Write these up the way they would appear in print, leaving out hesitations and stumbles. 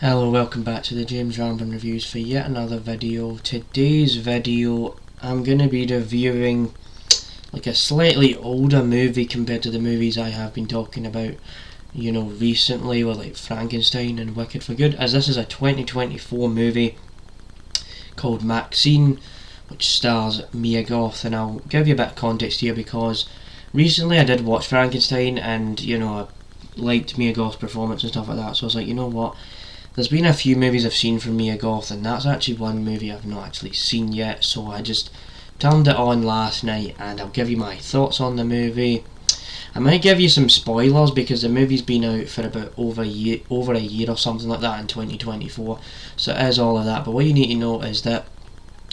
Hello, welcome back to the James Rambin Reviews for yet another video. Today's video I'm going to be reviewing like a slightly older movie compared to the movies I have been talking about recently, with like Frankenstein and Wicked for Good, as this is a 2024 movie called MaXXXine, which stars Mia Goth. And I'll give you a bit of context here because recently I did watch Frankenstein and I liked Mia Goth's performance and stuff like that, so I was like, you know what, there's been a few movies I've seen from Mia Goth, and that's actually one movie I've not actually seen yet, so I just turned it on last night and I'll give you my thoughts on the movie. I might give you some spoilers because the movie's been out for about over a year or something like that in 2024, so it is all of that. But what you need to know is that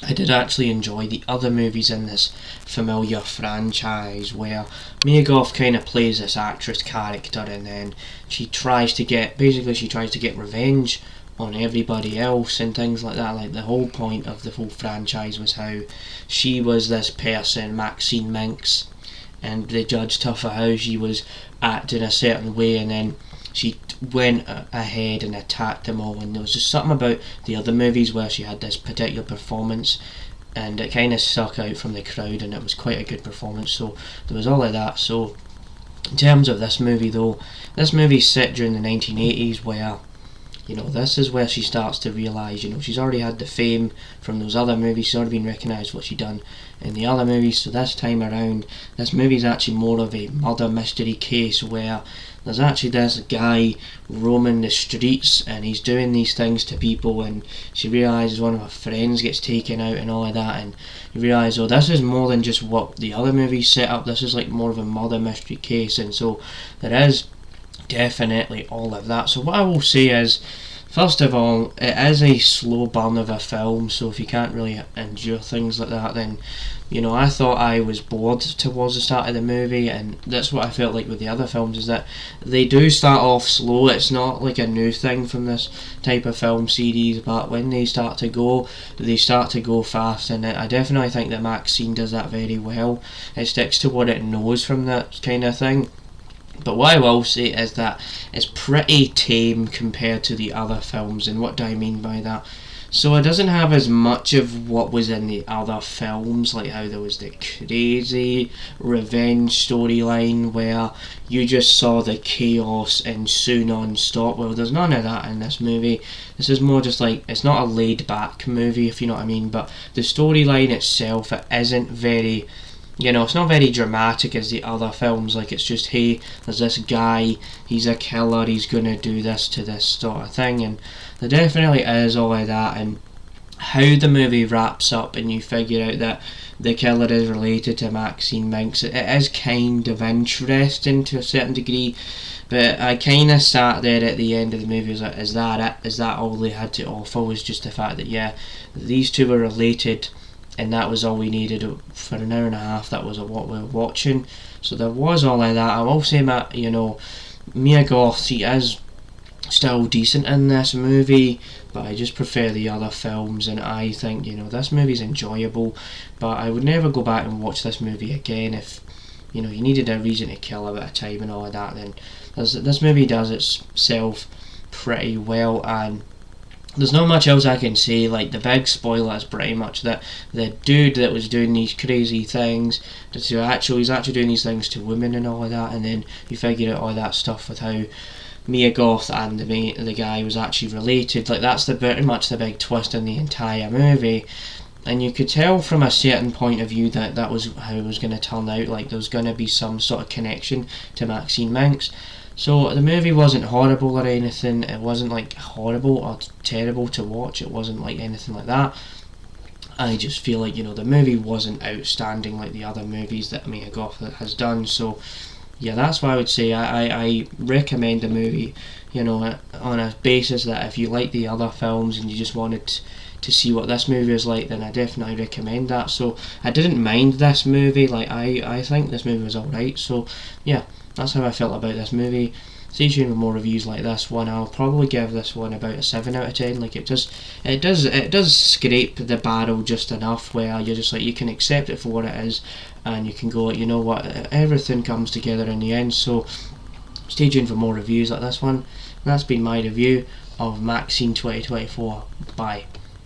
I did actually enjoy the other movies in this familiar franchise, where Mia Goth kind of plays this actress character, and then she tries to get revenge on everybody else and things like that. Like, the whole point of the whole franchise was how she was this person, Maxine Minx, and they judged her for how she was acting a certain way, and then she went ahead and attacked them all. And there was just something about the other movies where she had this particular performance and it kind of stuck out from the crowd, and it was quite a good performance, so there was all of that. So in terms of this movie though, this movie's set during the 1980s, where this is where she starts to realise, she's already had the fame from those other movies, she's already been recognised what she'd done in the other movies. So this time around, this movie's actually more of a murder mystery case, where there's actually this guy roaming the streets and he's doing these things to people, and she realises one of her friends gets taken out and all of that, and you realise, oh, this is more than just what the other movies set up, this is like more of a murder mystery case. And so there is definitely all of that. So what I will say is, first of all, it is a slow burn of a film, so if you can't really endure things like that, then I thought I was bored towards the start of the movie, and that's what I felt like with the other films, is that they do start off slow. It's not like a new thing from this type of film series, but when they start to go fast, and I definitely think that MaXXXine does that very well. It sticks to what it knows from that kind of thing. But what I will say is that it's pretty tame compared to the other films. And what do I mean by that? So it doesn't have as much of what was in the other films, like how there was the crazy revenge storyline where you just saw the chaos ensue non-stop. Well, there's none of that in this movie. This is more just like, it's not a laid back movie, if you know what I mean, but the storyline itself, it isn't very, it's not very dramatic as the other films. Like, it's just, hey, there's this guy, he's a killer, he's gonna do this to this sort of thing, and there definitely is all of that. And how the movie wraps up and you figure out that the killer is related to Maxine Minx, it is kind of interesting to a certain degree, but I kind of sat there at the end of the movie, was like, is that it? Is that all they had to offer, was just the fact that, yeah, these two were related, and that was all we needed for an hour and a half. That was what we were watching. So there was all of that. I will say that, Mia Goth, she is still decent in this movie, but I just prefer the other films, and I think, this movie's enjoyable, but I would never go back and watch this movie again. If, you needed a reason to kill a bit of time and all of that, then this movie does itself pretty well. And there's not much else I can say. Like, the big spoiler is pretty much that the dude that was doing these crazy things, he's actually doing these things to women and all of that, and then you figure out all that stuff with how Mia Goth and the guy was actually related. Like, that's pretty much the big twist in the entire movie, and you could tell from a certain point of view that that was how it was going to turn out. Like, there was going to be some sort of connection to Maxine Minx. So the movie wasn't horrible or anything. It wasn't like horrible or terrible to watch. It wasn't like anything like that. I just feel like, the movie wasn't outstanding like the other movies that Mia Goth has done. So yeah, that's why I would say I recommend the movie, on a basis that if you like the other films and you just wanted to see what this movie is like, then I definitely recommend that. So I didn't mind this movie. Like, I think this movie was alright. So yeah, that's how I felt about this movie. Stay tuned with more reviews like this one. I'll probably give this one about a 7 out of 10. Like, it does scrape the barrel just enough where you're just like, you can accept it for what it is, and you can go, you know what, everything comes together in the end. So stay tuned for more reviews like this one, that's been my review of MaXXXine 2024. Bye.